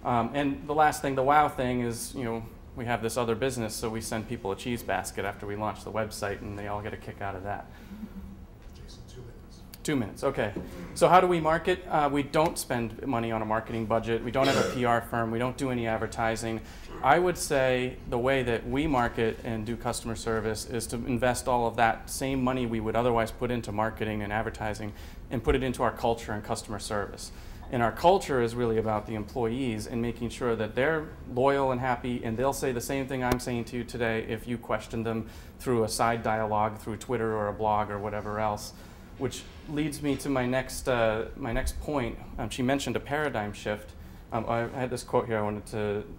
And the last thing, the wow thing is, we have this other business, so we send people a cheese basket after we launch the website, and they all get a kick out of that. Jason, 2 minutes. 2 minutes, okay. So how do we market? We don't spend money on a marketing budget. We don't have a PR firm. We don't do any advertising. I would say the way that we market and do customer service is to invest all of that same money we would otherwise put into marketing and advertising and put it into our culture and customer service. And our culture is really about the employees and making sure that they're loyal and happy, and they'll say the same thing I'm saying to you today if you question them through a side dialogue, through Twitter or a blog or whatever else. Which leads me to my next point. She mentioned a paradigm shift. I had this quote here I wanted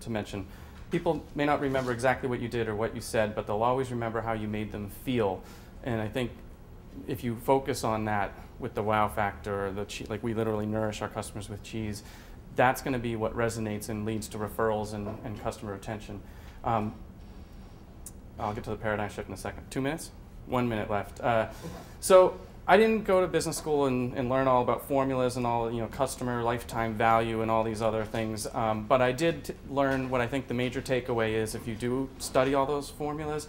to mention. People may not remember exactly what you did or what you said, but they'll always remember how you made them feel. And I think if you focus on that with the wow factor, or like we literally nourish our customers with cheese, that's going to be what resonates and leads to referrals and customer retention. I'll get to the paradigm shift in a second. 2 minutes? 1 minute left. So I didn't go to business school and learn all about formulas and all, customer lifetime value and all these other things. But I did learn what I think the major takeaway is. If you do study all those formulas,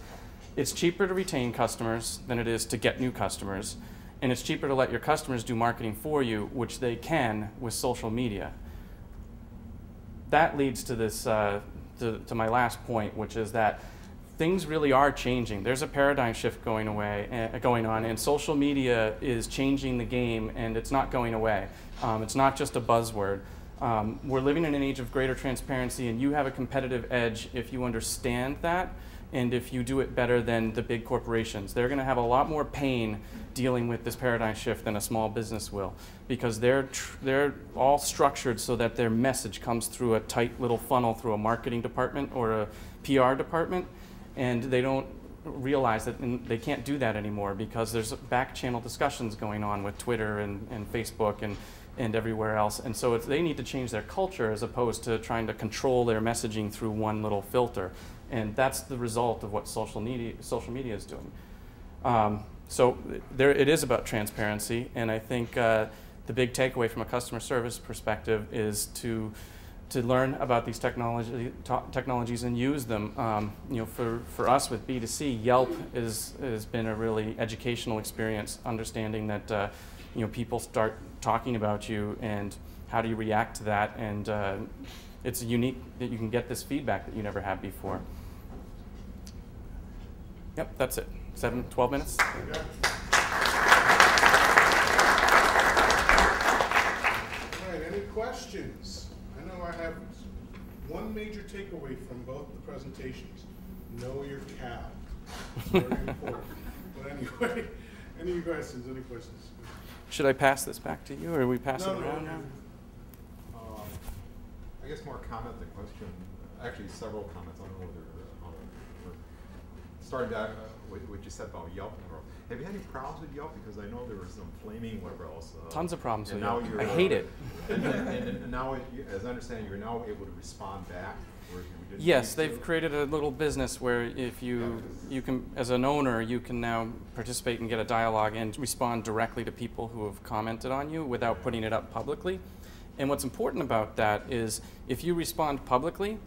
it's cheaper to retain customers than it is to get new customers. And it's cheaper to let your customers do marketing for you, which they can with social media. That leads to this, to my last point, which is that things really are changing. There's a paradigm shift going on, and social media is changing the game, and it's not going away. It's not just a buzzword. We're living in an age of greater transparency, and you have a competitive edge if you understand that, and if you do it better than the big corporations. They're going to have a lot more pain dealing with this paradigm shift than a small business will, because they're all structured so that their message comes through a tight little funnel through a marketing department or a PR department. And they don't realize that they can't do that anymore because there's back channel discussions going on with Twitter and Facebook and everywhere else. And so they need to change their culture as opposed to trying to control their messaging through one little filter. And that's the result of what social media is doing. So it is about transparency. And I think the big takeaway from a customer service perspective is to learn about these technologies and use them. For us with B2C, Yelp has been a really educational experience, understanding that people start talking about you and how do you react to that, and it's unique that you can get this feedback that you never had before. Yep, that's it. 12 minutes? All right, any questions? I know I have one major takeaway from both the presentations. Know your cow. It's very important. But anyway, any questions? Any questions? Should I pass this back to you, or are we passing it around now? I guess more comment than question. Actually, several comments. I don't know whether started out what you said about Yelp. Have you had any problems with Yelp? Because I know there was some flaming, whatever else. Tons of problems with Yelp. I hate it. And now, as I understand, you're now able to respond back. Yes, they've created a little business where if you can, as an owner, you can now participate and get a dialogue and respond directly to people who have commented on you without putting it up publicly. And what's important about that is if you respond publicly,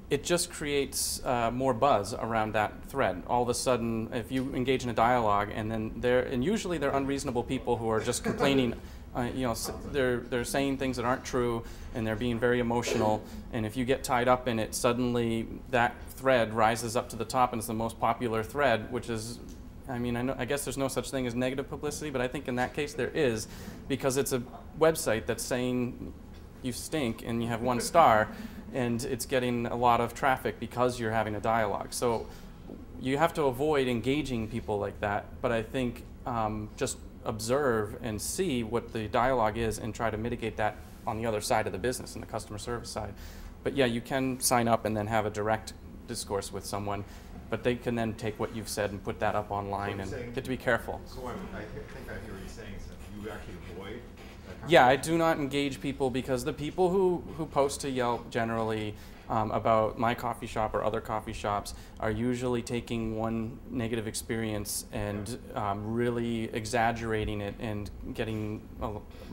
it just creates more buzz around that thread. All of a sudden, if you engage in a dialogue, and then usually they're unreasonable people who are just complaining. They're saying things that aren't true, and they're being very emotional. And if you get tied up in it, suddenly that thread rises up to the top, and it's the most popular thread, which is, I guess there's no such thing as negative publicity, but I think in that case there is, because it's a website that's saying you stink and you have 1 star, and it's getting a lot of traffic because you're having a dialogue. So you have to avoid engaging people like that, but I think just observe and see what the dialogue is and try to mitigate that on the other side of the business, in the customer service side. But yeah, you can sign up and then have a direct discourse with someone, but they can then take what you've said and put that up online, and get to be careful. So I think I hear you saying that you actually avoid that. Yeah, I do not engage people, because the people who post to Yelp generally about my coffee shop or other coffee shops are usually taking one negative experience and really exaggerating it and getting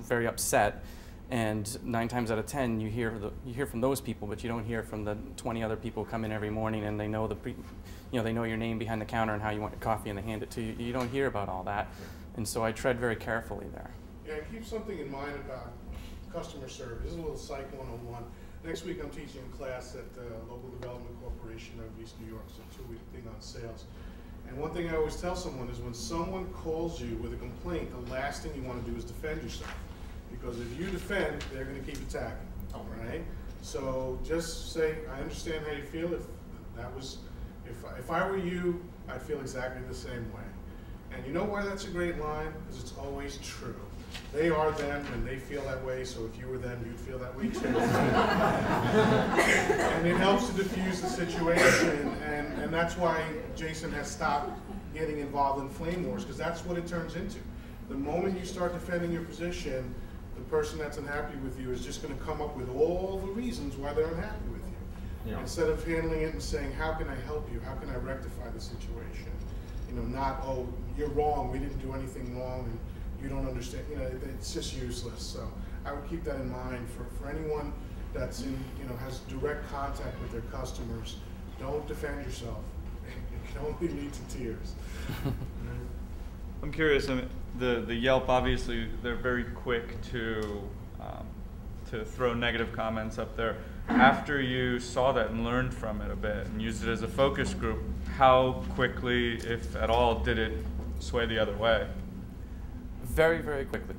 very upset. And 9 times out of 10, you hear from those people, but you don't hear from the 20 other people who come in every morning and they know they know your name behind the counter and how you want your coffee and they hand it to you. You don't hear about all that, and so I tread very carefully there. Yeah, keep something in mind about customer service. This is a little Psych 101. Next week I'm teaching a class at the Local Development Corporation of East New York. It's a 2-week thing on sales. And one thing I always tell someone is when someone calls you with a complaint, the last thing you want to do is defend yourself. Because if you defend, they're going to keep attacking, right? So just say, I understand how you feel. If I were you, I'd feel exactly the same way. And you know why that's a great line? Because it's always true. They are them and they feel that way, so if you were them, you'd feel that way too. And it helps to diffuse the situation, and that's why Jason has stopped getting involved in flame wars, because that's what it turns into. The moment you start defending your position, the person that's unhappy with you is just going to come up with all the reasons why they're unhappy with you. Yeah. Instead of handling it and saying, how can I help you? How can I rectify the situation? You know, not, oh, you're wrong, we didn't do anything wrong, and you don't understand. You know, it's just useless. So I would keep that in mind for anyone that's in, you know, has direct contact with their customers. Don't defend yourself. It can only lead to tears. I'm curious. I mean, the Yelp, obviously, they're very quick to throw negative comments up there. After you saw that and learned from it a bit and used it as a focus group, how quickly, if at all, did it sway the other way? Very, very quickly.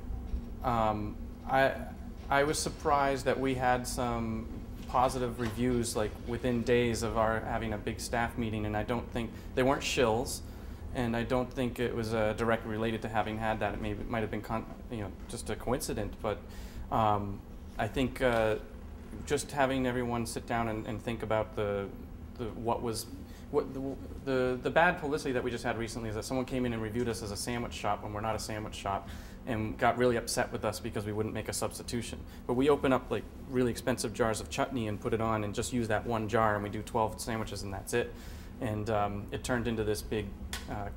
I was surprised that we had some positive reviews like within days of our having a big staff meeting, and I don't think they weren't shills, and I don't think it was directly related to having had that. It might have been just a coincidence, but I think just having everyone sit down and think about the bad publicity that we just had recently is that someone came in and reviewed us as a sandwich shop when we're not a sandwich shop, and got really upset with us because we wouldn't make a substitution. But we open up like really expensive jars of chutney and put it on and just use that one jar, and we do 12 sandwiches and that's it. And it turned into this big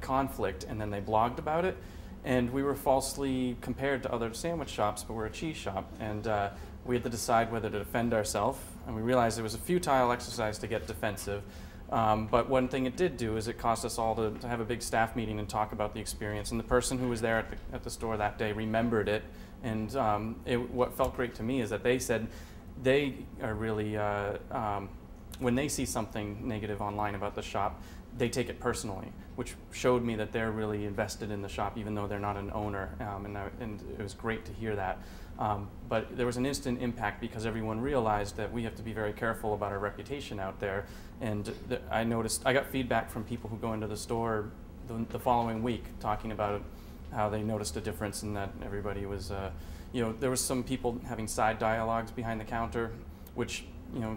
conflict, and then they blogged about it, and we were falsely compared to other sandwich shops, but we're a cheese shop, and we had to decide whether to defend ourselves, and we realized it was a futile exercise to get defensive. But one thing it did do is it caused us all to have a big staff meeting and talk about the experience. And the person who was there at the store that day remembered it. And what felt great to me is that they said they are really, when they see something negative online about the shop, they take it personally, which showed me that they're really invested in the shop, even though they're not an owner. And it was great to hear that. But there was an instant impact because everyone realized that we have to be very careful about our reputation out there. And I got feedback from people who go into the store the following week talking about how they noticed a difference and that everybody was, there was some people having side dialogues behind the counter, which,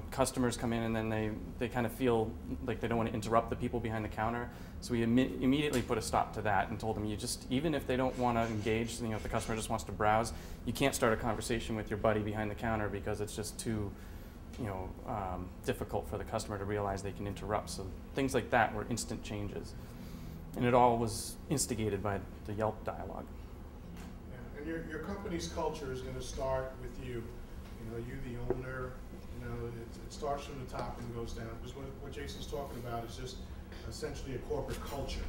customers come in and then they kind of feel like they don't want to interrupt the people behind the counter. So we immediately put a stop to that and told them, even if they don't want to engage, if the customer just wants to browse, you can't start a conversation with your buddy behind the counter because it's just too, difficult for the customer to realize they can interrupt. So things like that were instant changes. And it all was instigated by the Yelp dialogue. Yeah, and your company's culture is going to start with you. You the owner, it starts from the top and goes down. Because what Jason's talking about is just essentially a corporate culture.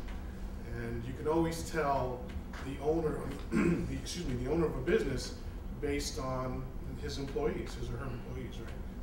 And you can always tell the owner, the owner of a business based on his employees, his or her employees, right?